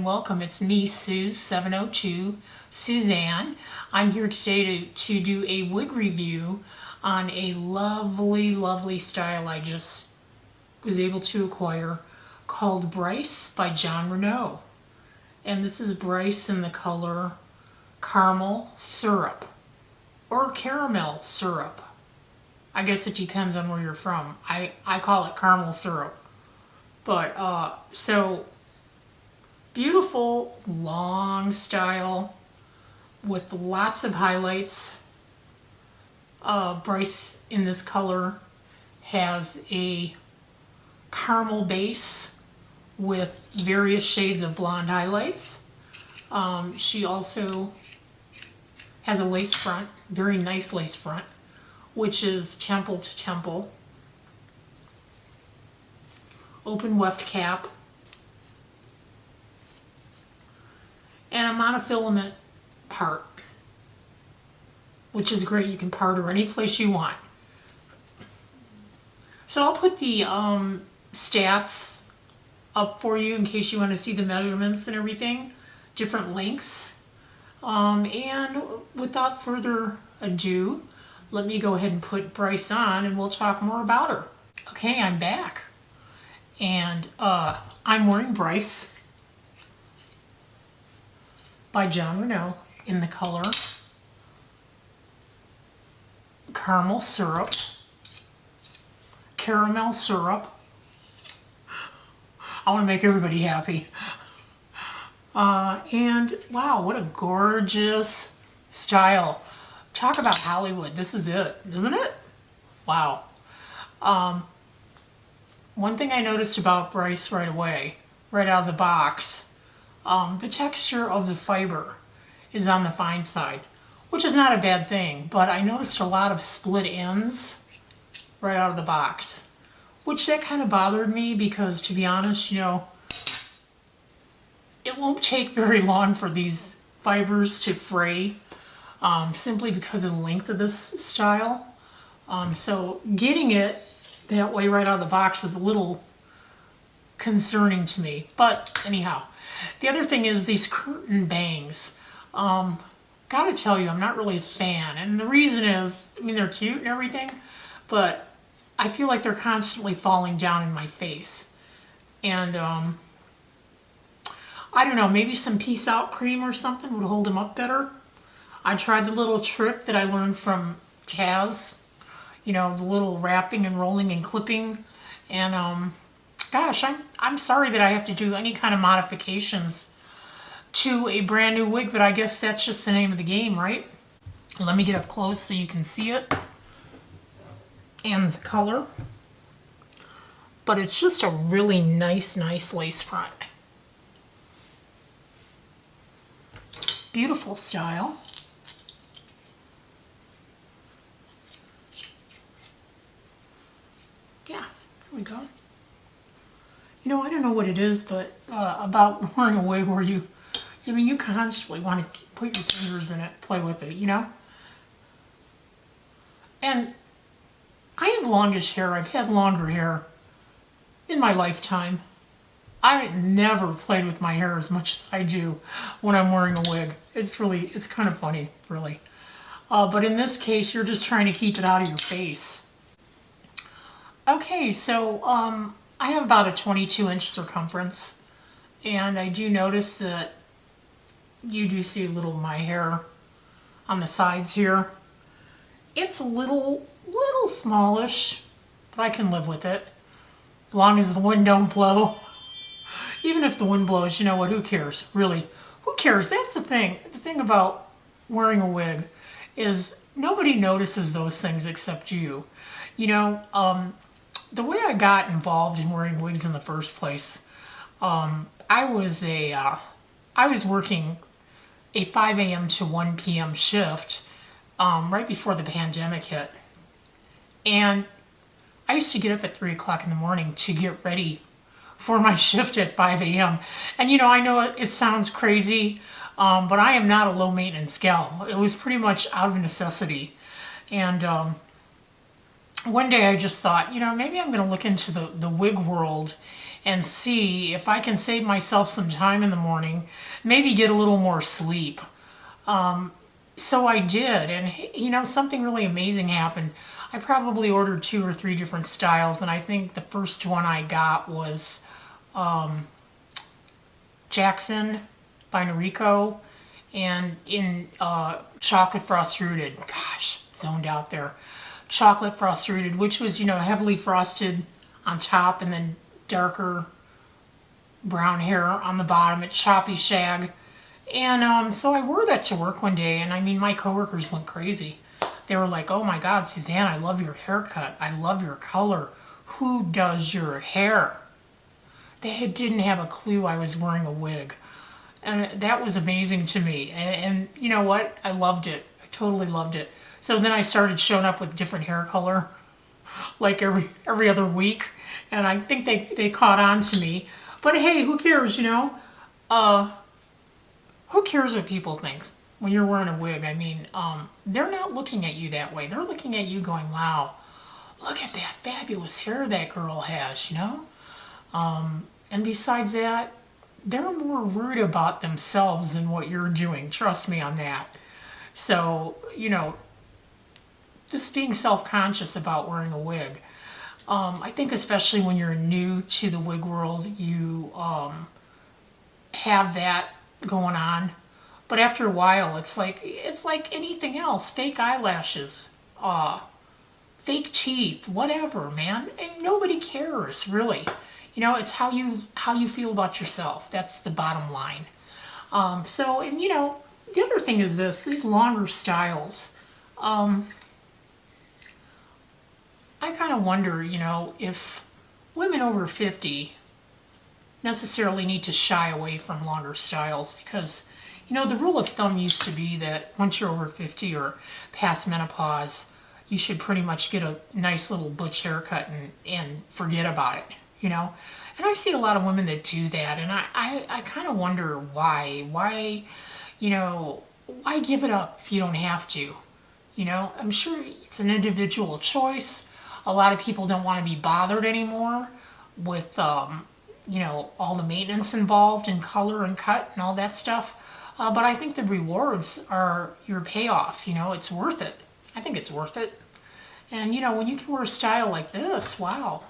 and welcome. It's me, Suz702, Suzanne. I'm here today to do a wig review on a lovely, lovely style I just was able to acquire called Bryce by Jon Renau. And this is Bryce in the color caramel syrup or caramel syrup. I guess it depends on where you're from. I call it caramel syrup. But, so, beautiful, long style with lots of highlights. Bryce in this color has a caramel base with various shades of blonde highlights. She also has a lace front, very nice lace front, which is temple to temple. Open weft cap, and a monofilament part, which is great. You can part her any place you want. So I'll put the stats up for you in case you want to see the measurements and everything, different lengths. And without further ado, let me go ahead and put Bryce on and we'll talk more about her. Okay, I'm back. And I'm wearing Bryce by Jon Renau in the color caramel syrup, caramel syrup. I want to make everybody happy. And wow, what a gorgeous style. Talk about Hollywood. This is it, isn't it? Wow. One thing I noticed about Bryce right away, right out of the box, the texture of the fiber is on the fine side, which is not a bad thing, but I noticed a lot of split ends right out of the box, which that kind of bothered me because, to be honest, you know, it won't take very long for these fibers to fray, simply because of the length of this style. So getting it that way right out of the box was a little concerning to me. But anyhow, the other thing is these curtain bangs. Gotta tell you, I'm not really a fan. And the reason is, I mean, they're cute and everything, but I feel like they're constantly falling down in my face. And I don't know, maybe some Peace Out cream or something would hold them up better. I tried the little trick that I learned from Taz. You know, the little wrapping and rolling and clipping. And, gosh, I'm sorry that I have to do any kind of modifications to a brand new wig, but I guess that's just the name of the game, right? Let me get up close so you can see it. And the color. But it's just a really nice lace front. Beautiful style. Yeah, there we go. You know, I don't know what it is, but about wearing a wig where you constantly want to put your fingers in it, play with it, you know? And I have longish hair. I've had longer hair in my lifetime. I never played with my hair as much as I do when I'm wearing a wig. It's kind of funny, really. But in this case, you're just trying to keep it out of your face. Okay, so I have about a 22-inch circumference, and I do notice that you do see a little of my hair on the sides here. It's a little smallish, but I can live with it, as long as the wind don't blow. Even if the wind blows, you know what, who cares, really? Who cares? That's the thing. The thing about wearing a wig is nobody notices those things except you. You know, the way I got involved in wearing wigs in the first place, I was working a 5 a.m. to 1 p.m. shift right before the pandemic hit. And I used to get up at 3 o'clock in the morning to get ready for my shift at 5 a.m. And you know, I know it sounds crazy, but I am not a low maintenance gal. It was pretty much out of necessity. And one day I just thought, you know, maybe I'm going to look into the wig world and see if I can save myself some time in the morning, maybe get a little more sleep. So I did, and you know, something really amazing happened. I probably ordered 2 or 3 different styles, and I think the first one I got was Jackson by Noriko, and in chocolate frost rooted. Gosh, zoned out there. Chocolate frost rooted, which was, you know, heavily frosted on top and then darker brown hair on the bottom. It's choppy shag. And so I wore that to work one day, and I mean, my coworkers went crazy. They were like, "Oh my God, Suzanne, I love your haircut. I love your color. Who does your hair?" They didn't have a clue I was wearing a wig. And that was amazing to me. And you know what? I loved it. I totally loved it. So then I started showing up with different hair color, like every other week. And I think they caught on to me. But hey, who cares, you know? Who cares what people think when you're wearing a wig? I mean, they're not looking at you that way. They're looking at you going, wow, look at that fabulous hair that girl has, you know? And besides that, they're more worried about themselves than what you're doing. Trust me on that. So, you know, just being self-conscious about wearing a wig. I think especially when you're new to the wig world, you have that going on. But after a while, it's like anything else. Fake eyelashes, fake teeth, whatever, man. And nobody cares, really. You know, it's how you feel about yourself. That's the bottom line. So, and you know, the other thing is these longer styles. I kind of wonder, you know, if women over 50 necessarily need to shy away from longer styles, because, you know, the rule of thumb used to be that once you're over 50 or past menopause, you should pretty much get a nice little butch haircut and forget about it, you know. And I see a lot of women that do that, and I kind of wonder why, you know, why give it up if you don't have to, you know. I'm sure it's an individual choice. A lot of people don't want to be bothered anymore with, you know, all the maintenance involved in color and cut and all that stuff. But I think the rewards are your payoff. You know, it's worth it. I think it's worth it. And, you know, when you can wear a style like this, wow.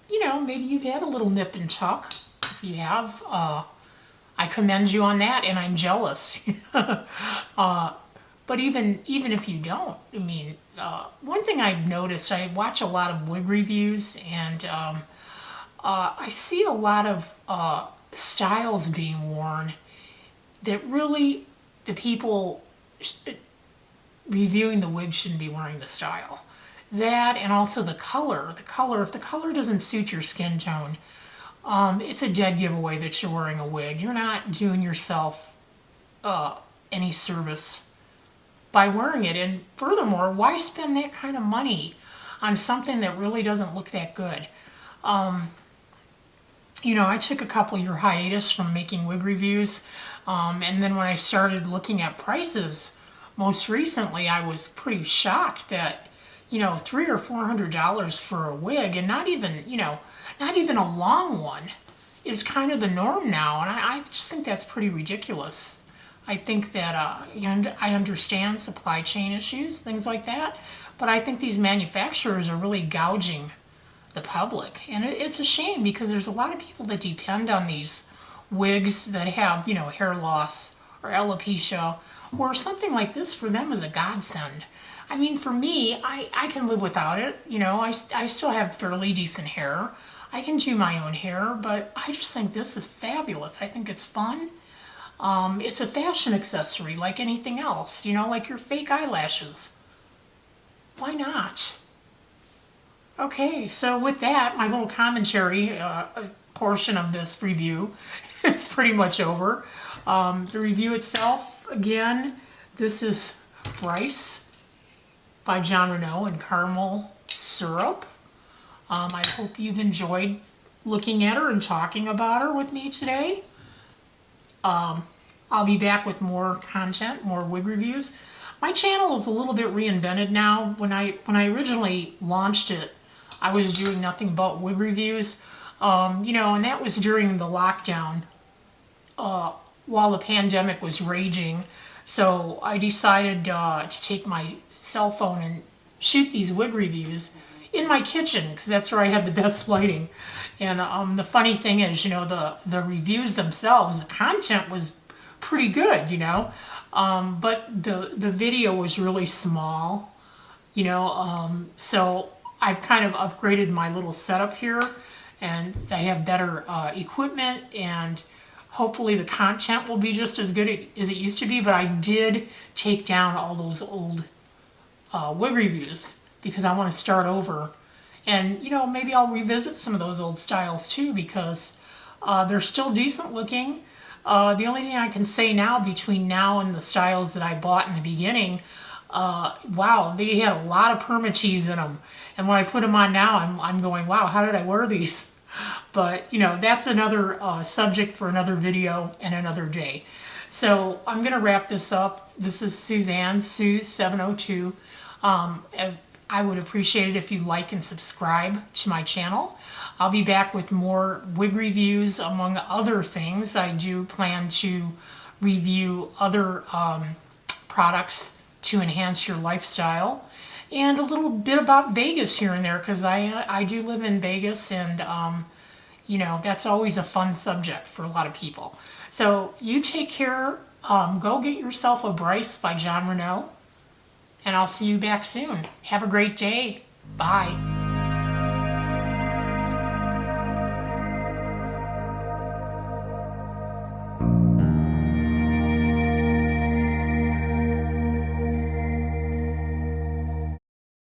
You know, maybe you've had a little nip and tuck. If you have, I commend you on that, and I'm jealous. But even if you don't, I mean, one thing I've noticed, I watch a lot of wig reviews, and I see a lot of styles being worn that really the people reviewing the wig shouldn't be wearing the style. That, and also the color. If the color doesn't suit your skin tone, it's a dead giveaway that you're wearing a wig. You're not doing yourself any service by wearing it. And furthermore, why spend that kind of money on something that really doesn't look that good? You know, I took a couple year hiatus from making wig reviews, and then when I started looking at prices most recently, I was pretty shocked that, you know, $300 or $400 for a wig, and not even, you know, not even a long one, is kind of the norm now, and I just think that's pretty ridiculous. I think that I understand supply chain issues, things like that, but I think these manufacturers are really gouging the public, and it's a shame, because there's a lot of people that depend on these wigs that have, you know, hair loss or alopecia, or something like this for them is a godsend. I mean, for me, I can live without it. You know, I still have fairly decent hair. I can do my own hair, but I just think this is fabulous. I think it's fun. It's a fashion accessory like anything else, you know, like your fake eyelashes. Why not? Okay, so with that, my little commentary portion of this review is pretty much over. The review itself, again, this is Bryce by Jon Renau and caramel syrup. I hope you've enjoyed looking at her and talking about her with me today. I'll be back with more content, more wig reviews. My channel is a little bit reinvented now. When I originally launched it I was doing nothing but wig reviews. You know, and that was during the lockdown while the pandemic was raging. So I decided to take my cell phone and shoot these wig reviews in my kitchen because that's where I had the best lighting. And the funny thing is, you know, the reviews themselves, the content was pretty good, you know, but the video was really small, you know, so I've kind of upgraded my little setup here, and I have better equipment, and hopefully the content will be just as good as it used to be. But I did take down all those old wig reviews because I want to start over. And, you know, maybe I'll revisit some of those old styles too, because they're still decent looking. The only thing I can say now, between now and the styles that I bought in the beginning, wow, they had a lot of permatease in them. And when I put them on now, I'm going, wow, how did I wear these? But, you know, that's another subject for another video and another day. So I'm going to wrap this up. This is Suzanne, Suz702. I would appreciate it if you like and subscribe to my channel. I'll be back with more wig reviews, among other things. I do plan to review other products to enhance your lifestyle, and a little bit about Vegas here and there, because I do live in Vegas, and you know, that's always a fun subject for a lot of people. So you take care. Go get yourself a Bryce by Jon Renau, and I'll see you back soon. Have a great day. Bye.